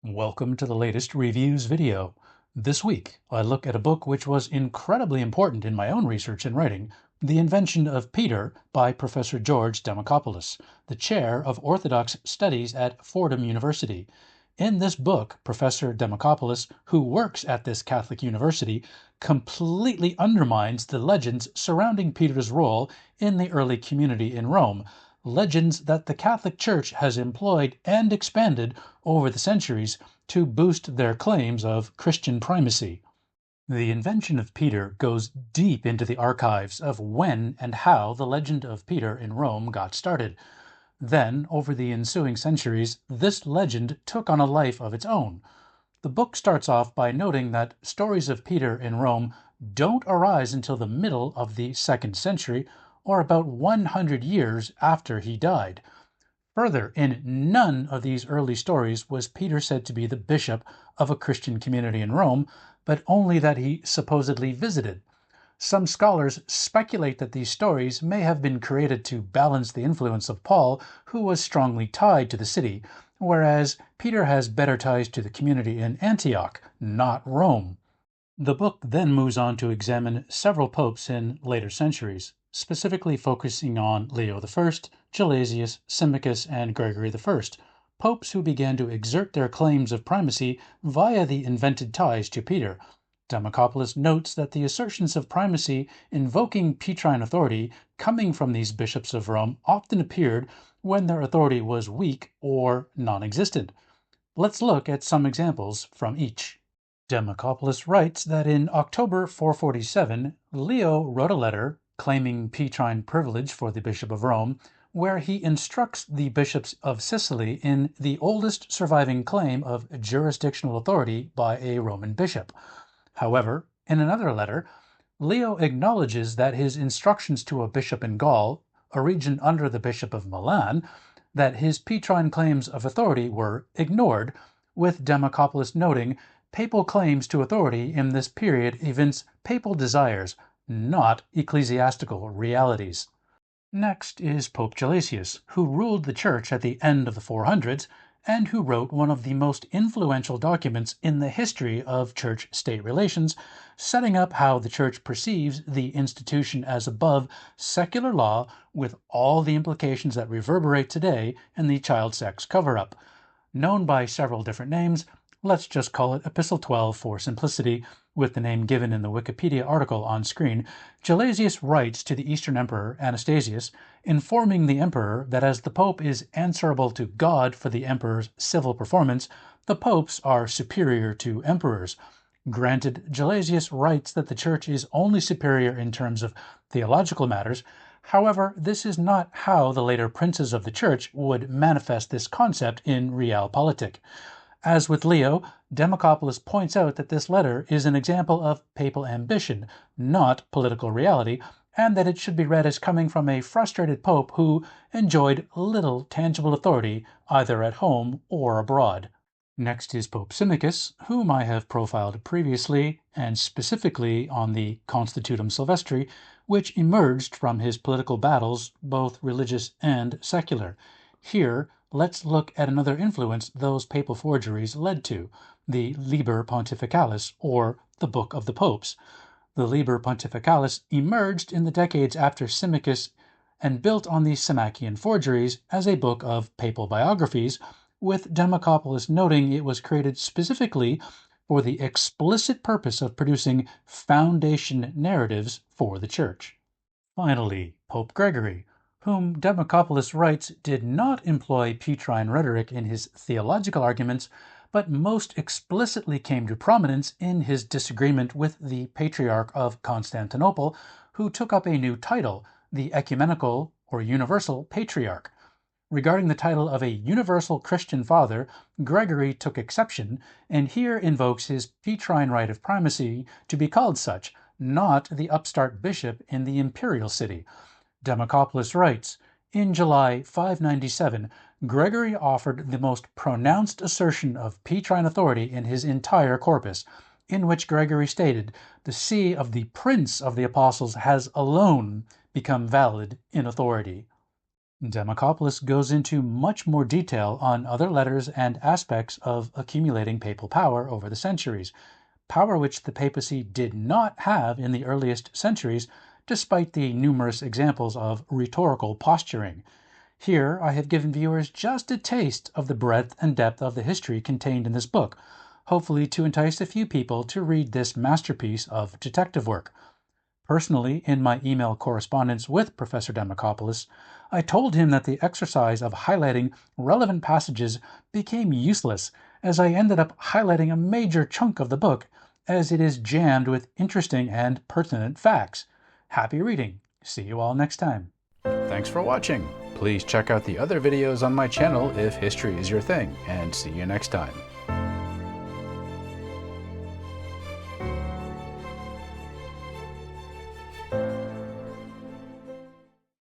Welcome to the latest reviews video. This week, I look at a book which was incredibly important in my own research and writing, The Invention of Peter by Professor George Demacopoulos, the chair of Orthodox Studies at Fordham University. In this book, Professor Demacopoulos, who works at this Catholic university, completely undermines the legends surrounding Peter's role in the early community in Rome, legends that the Catholic Church has employed and expanded over the centuries to boost their claims of Christian primacy. The Invention of Peter goes deep into the archives of when and how the legend of Peter in Rome got started. Then, over the ensuing centuries, this legend took on a life of its own. The book starts off by noting that stories of Peter in Rome don't arise until the middle of the 2nd century, or about 100 years after he died. Further, in none of these early stories was Peter said to be the bishop of a Christian community in Rome, but only that he supposedly visited. Some scholars speculate that these stories may have been created to balance the influence of Paul, who was strongly tied to the city, whereas Peter has better ties to the community in Antioch, not Rome. The book then moves on to examine several popes in later centuries, specifically focusing on Leo I, Gelasius, Symmachus, and Gregory I, popes who began to exert their claims of primacy via the invented ties to Peter. Demacopoulos notes that the assertions of primacy invoking Petrine authority coming from these bishops of Rome often appeared when their authority was weak or non-existent. Let's look at some examples from each. Demacopoulos writes that in October 447, Leo wrote a letter claiming Petrine privilege for the Bishop of Rome, where he instructs the bishops of Sicily in the oldest surviving claim of jurisdictional authority by a Roman bishop. However, in another letter, Leo acknowledges that his instructions to a bishop in Gaul, a region under the Bishop of Milan, that his Petrine claims of authority were ignored, with Demacopoulos noting papal claims to authority in this period evince papal desires, not ecclesiastical realities. Next is Pope Gelasius, who ruled the Church at the end of the 400s and who wrote one of the most influential documents in the history of church-state relations, setting up how the Church perceives the institution as above secular law with all the implications that reverberate today in the child sex cover-up. Known by several different names, let's just call it Epistle 12 for simplicity, with the name given in the Wikipedia article on screen. Gelasius writes to the Eastern Emperor Anastasius, informing the emperor that as the Pope is answerable to God for the emperor's civil performance, the popes are superior to emperors. Granted, Gelasius writes that the Church is only superior in terms of theological matters. However, this is not how the later princes of the Church would manifest this concept in realpolitik. As with Leo, Demacopoulos points out that this letter is an example of papal ambition, not political reality, and that it should be read as coming from a frustrated pope who enjoyed little tangible authority either at home or abroad. Next is Pope Symmachus, whom I have profiled previously, and specifically on the Constitutum Silvestri, which emerged from his political battles, both religious and secular. Here, let's look at another influence those papal forgeries led to, the Liber Pontificalis, or the Book of the Popes. The Liber Pontificalis emerged in the decades after Symmachus and built on the Symmachian forgeries as a book of papal biographies, with Demacopoulos noting it was created specifically for the explicit purpose of producing foundation narratives for the Church. Finally, Pope Gregory, whom Demacopoulos writes did not employ Petrine rhetoric in his theological arguments, but most explicitly came to prominence in his disagreement with the Patriarch of Constantinople, who took up a new title, the Ecumenical or Universal Patriarch. Regarding the title of a universal Christian father, Gregory took exception, and here invokes his Petrine right of primacy to be called such, not the upstart bishop in the imperial city. Demacopoulos writes, in July 597, Gregory offered the most pronounced assertion of Petrine authority in his entire corpus, in which Gregory stated, the see of the Prince of the Apostles has alone become valid in authority. Demacopoulos goes into much more detail on other letters and aspects of accumulating papal power over the centuries, power which the papacy did not have in the earliest centuries, despite the numerous examples of rhetorical posturing. Here I have given viewers just a taste of the breadth and depth of the history contained in this book, hopefully to entice a few people to read this masterpiece of detective work. Personally, in my email correspondence with Professor Demacopoulos, I told him that the exercise of highlighting relevant passages became useless, as I ended up highlighting a major chunk of the book, as it is jammed with interesting and pertinent facts. Happy reading. See you all next time. Thanks for watching. Please check out the other videos on my channel if history is your thing, and see you next time.